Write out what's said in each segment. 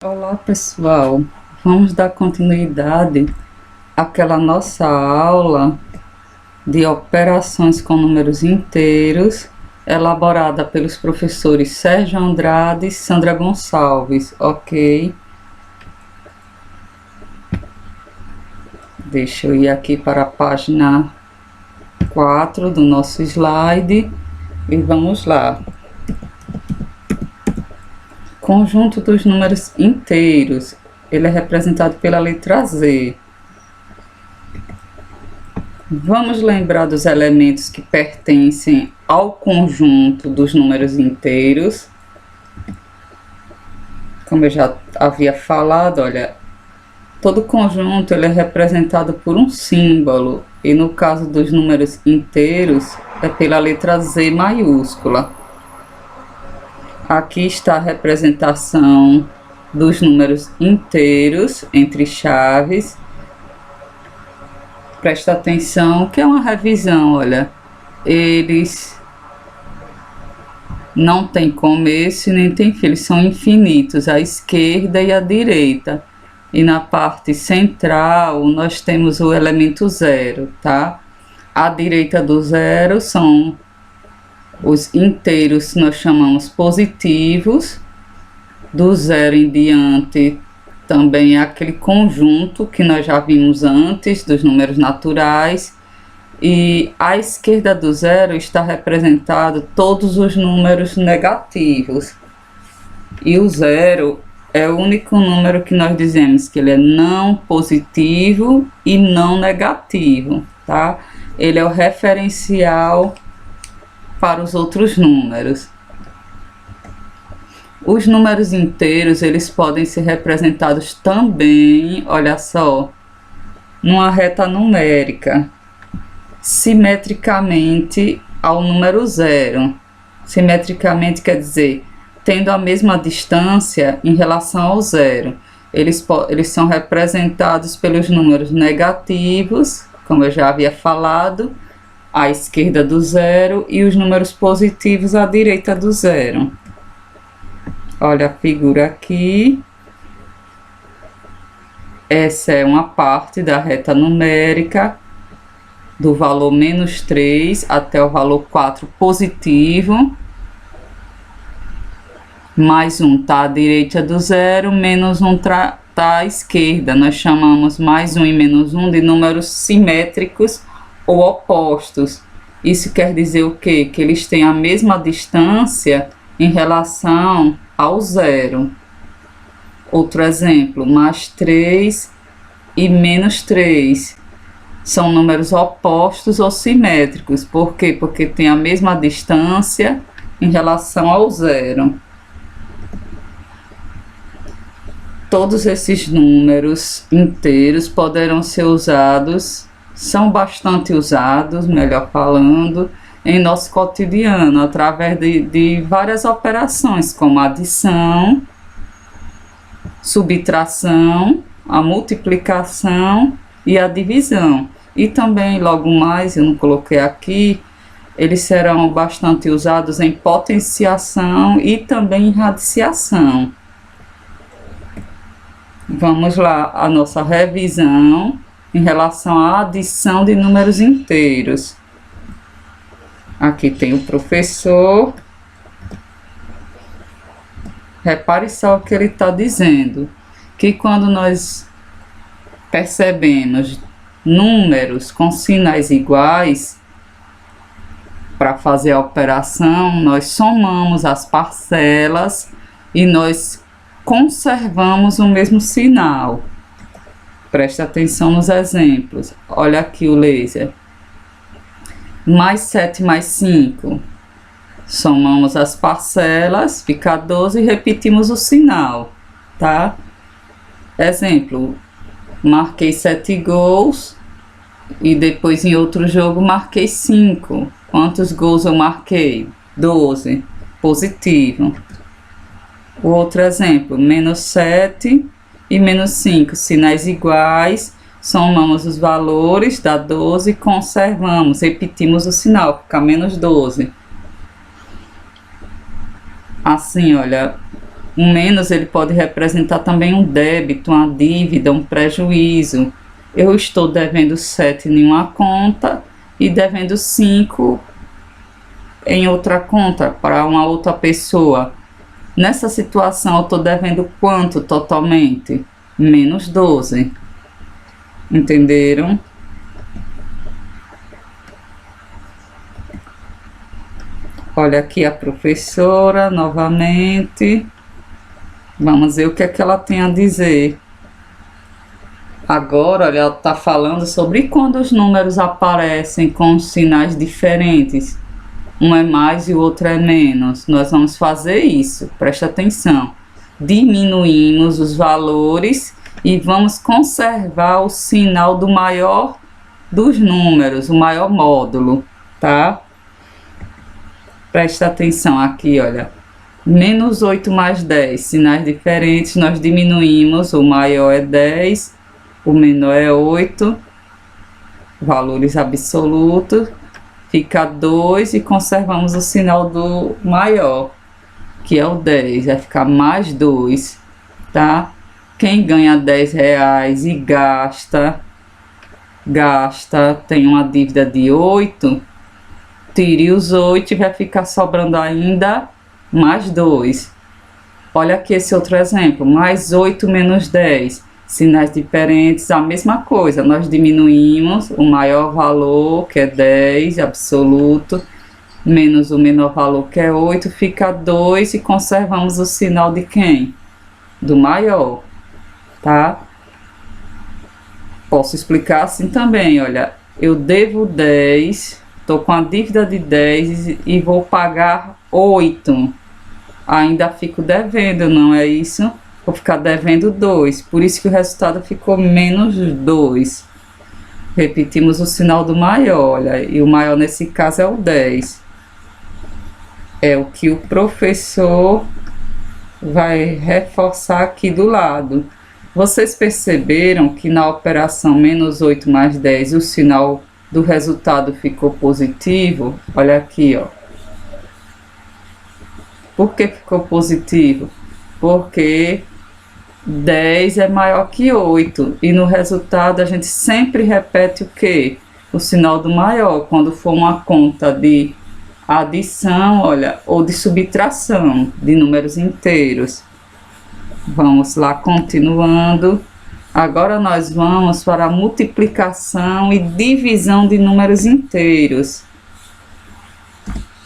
Olá pessoal, vamos dar continuidade àquela nossa aula de operações com números inteiros, elaborada pelos professores Sérgio Andrade e Sandra Gonçalves, ok? Deixa eu ir aqui para a página 4 do nosso slide e vamos lá. Conjunto dos números inteiros, ele é representado pela letra Z. Vamos lembrar dos elementos que pertencem ao conjunto dos números inteiros. Como eu já havia falado, olha, todo conjunto ele é representado por um símbolo, e no caso dos números inteiros, é pela letra Z maiúscula. Aqui está a representação dos números inteiros entre chaves. Presta atenção que é uma revisão, olha. Eles não têm começo e nem têm fim, eles são infinitos, à esquerda e à direita. E na parte central nós temos o elemento zero, tá? À direita do zero são os inteiros, nós chamamos positivos. Do zero em diante também é aquele conjunto que nós já vimos antes dos números naturais. E à esquerda do zero está representado todos os números negativos. E o zero é o único número que nós dizemos que ele é não positivo e não negativo, tá? Ele é o referencial para os outros números. Os números inteiros, eles podem ser representados também, olha só, numa reta numérica, simetricamente ao número zero. Simetricamente quer dizer, tendo a mesma distância em relação ao zero. Eles são representados pelos números negativos, como eu já havia falado, à esquerda do zero, e os números positivos à direita do zero. Olha a figura aqui. Essa é uma parte da reta numérica, do valor -3 até o valor 4 positivo. Mais um está à direita do zero, menos um está à esquerda. Nós chamamos mais um e menos um de números simétricos ou opostos. Isso quer dizer o quê? Que eles têm a mesma distância em relação ao zero. Outro exemplo, +3 e -3 são números opostos ou simétricos. Por quê? Porque tem a mesma distância em relação ao zero. Todos esses números inteiros poderão ser usados, são bastante usados, melhor falando, em nosso cotidiano, através de várias operações, como a adição, subtração, a multiplicação e a divisão. E também, logo mais, eu não coloquei aqui, eles serão bastante usados em potenciação e também em radiciação. Vamos lá, a nossa revisão em relação à adição de números inteiros. Aqui tem o professor. Repare só o que ele está dizendo, que quando nós percebemos números com sinais iguais, para fazer a operação, nós somamos as parcelas e nós conservamos o mesmo sinal. Preste atenção nos exemplos. Olha aqui o laser. +7 mais 5. Somamos as parcelas, fica 12 e repetimos o sinal, tá? Exemplo, marquei 7 gols e depois em outro jogo marquei 5. Quantos gols eu marquei? 12. Positivo. O outro exemplo, -7 e -5, sinais iguais, somamos os valores, dá 12, conservamos, repetimos o sinal, fica -12. Assim, olha, Um menos ele pode representar também um débito, uma dívida, um prejuízo. Eu estou devendo 7 em uma conta e devendo 5 em outra conta para uma outra pessoa. Nessa situação eu estou devendo quanto totalmente? Menos 12. Entenderam? Olha aqui a professora novamente. Vamos ver o que é que ela tem a dizer. Agora, olha, ela está falando sobre quando os números aparecem com sinais diferentes. Um é mais e o outro é menos. Nós vamos fazer isso, presta atenção. Diminuímos os valores e vamos conservar o sinal do maior dos números, o maior módulo, tá? Presta atenção aqui, olha. Menos 8 mais 10, sinais diferentes, nós diminuímos, o maior é 10, o menor é 8, valores absolutos, fica 2 e conservamos o sinal do maior, que é o 10, vai ficar mais 2, tá? Quem ganha 10 reais e gasta, tem uma dívida de 8, tire os 8 e vai ficar sobrando ainda mais 2. Olha aqui esse outro exemplo, mais 8 menos 10, sinais diferentes, a mesma coisa, nós diminuímos o maior valor, que é 10, absoluto, menos o menor valor, que é 8, fica 2 e conservamos o sinal de quem? Do maior, tá? Posso explicar assim também, olha, eu devo 10, estou com a dívida de 10 e vou pagar 8, ainda fico devendo, não é isso? Vou ficar devendo 2, por isso que o resultado ficou menos 2. Repetimos o sinal do maior, olha, e o maior nesse caso é o 10. É o que o professor vai reforçar aqui do lado. Vocês perceberam que na operação menos 8 mais 10 o sinal do resultado ficou positivo? Olha aqui, ó. Por que ficou positivo? Porque 10 é maior que 8 e no resultado a gente sempre repete o quê? O sinal do maior, quando for uma conta de adição, olha, ou de subtração de números inteiros. Vamos lá, continuando. Agora nós vamos para a multiplicação e divisão de números inteiros.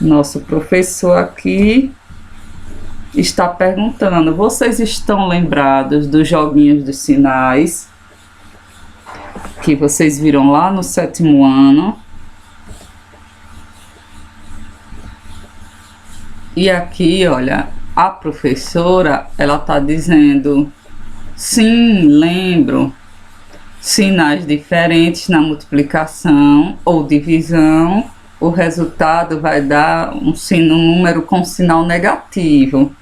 Nosso professor aqui está perguntando, vocês estão lembrados dos joguinhos dos sinais que vocês viram lá no 7º ano? E aqui, olha, a professora, ela está dizendo, sim, lembro, sinais diferentes na multiplicação ou divisão, o resultado vai dar um número com sinal negativo.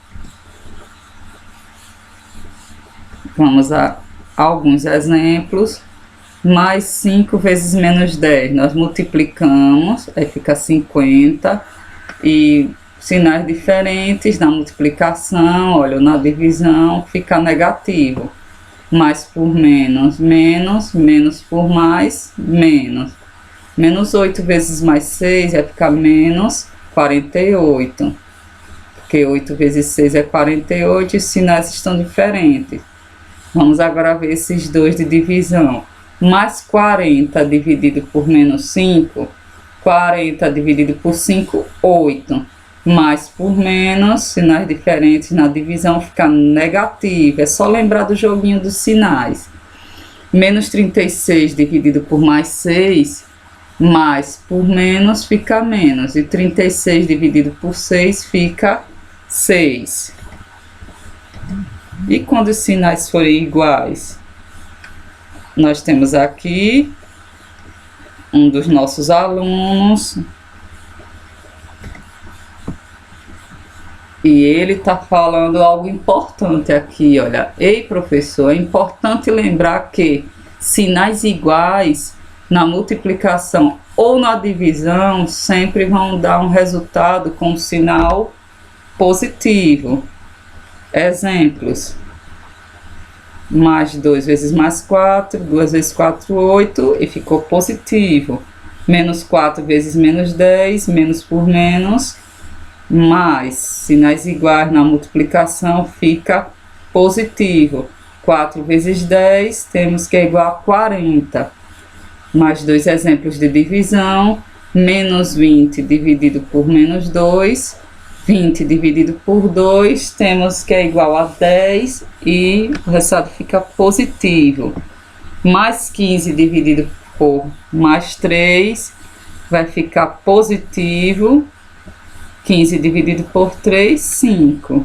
Vamos a alguns exemplos. Mais 5 vezes menos 10, nós multiplicamos, aí fica 50, e sinais diferentes na multiplicação, olha, na divisão fica negativo. Mais por menos, menos, menos por mais, menos. Menos 8 vezes mais 6 vai ficar menos 48. Porque 8 vezes 6 é 48 e os sinais estão diferentes. Vamos agora ver esses dois de divisão. Mais 40 dividido por menos 5. 40 dividido por 5, 8. Mais por menos, sinais diferentes na divisão fica negativo. É só lembrar do joguinho dos sinais. Menos 36 dividido por mais 6. Mais por menos fica menos. E 36 dividido por 6 fica 6. E quando os sinais forem iguais? Nós temos aqui um dos nossos alunos. E ele está falando algo importante aqui, olha. Ei, professor, é importante lembrar que sinais iguais na multiplicação ou na divisão sempre vão dar um resultado com um sinal positivo. Exemplos. Mais 2 vezes mais 4, 2 vezes 4, 8, e ficou positivo. Menos 4 vezes menos 10, menos por menos, mais. Sinais iguais na multiplicação fica positivo. 4 vezes 10, temos que é igual a 40. Mais 2 exemplos de divisão. Menos 20 dividido por menos 2. 20 dividido por 2, temos que é igual a 10 e o resultado fica positivo. Mais 15 dividido por mais 3 vai ficar positivo. 15 dividido por 3, 5.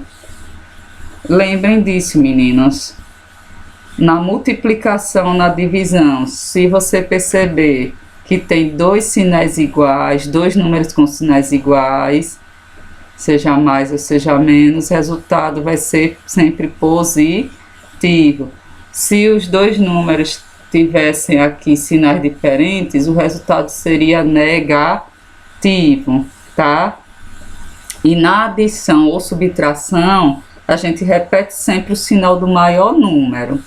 Lembrem disso, meninos. Na multiplicação, na divisão, se você perceber que tem dois sinais iguais, dois números com sinais iguais, seja mais ou seja menos, o resultado vai ser sempre positivo. Se os dois números tivessem aqui sinais diferentes, o resultado seria negativo, tá? E na adição ou subtração, a gente repete sempre o sinal do maior número.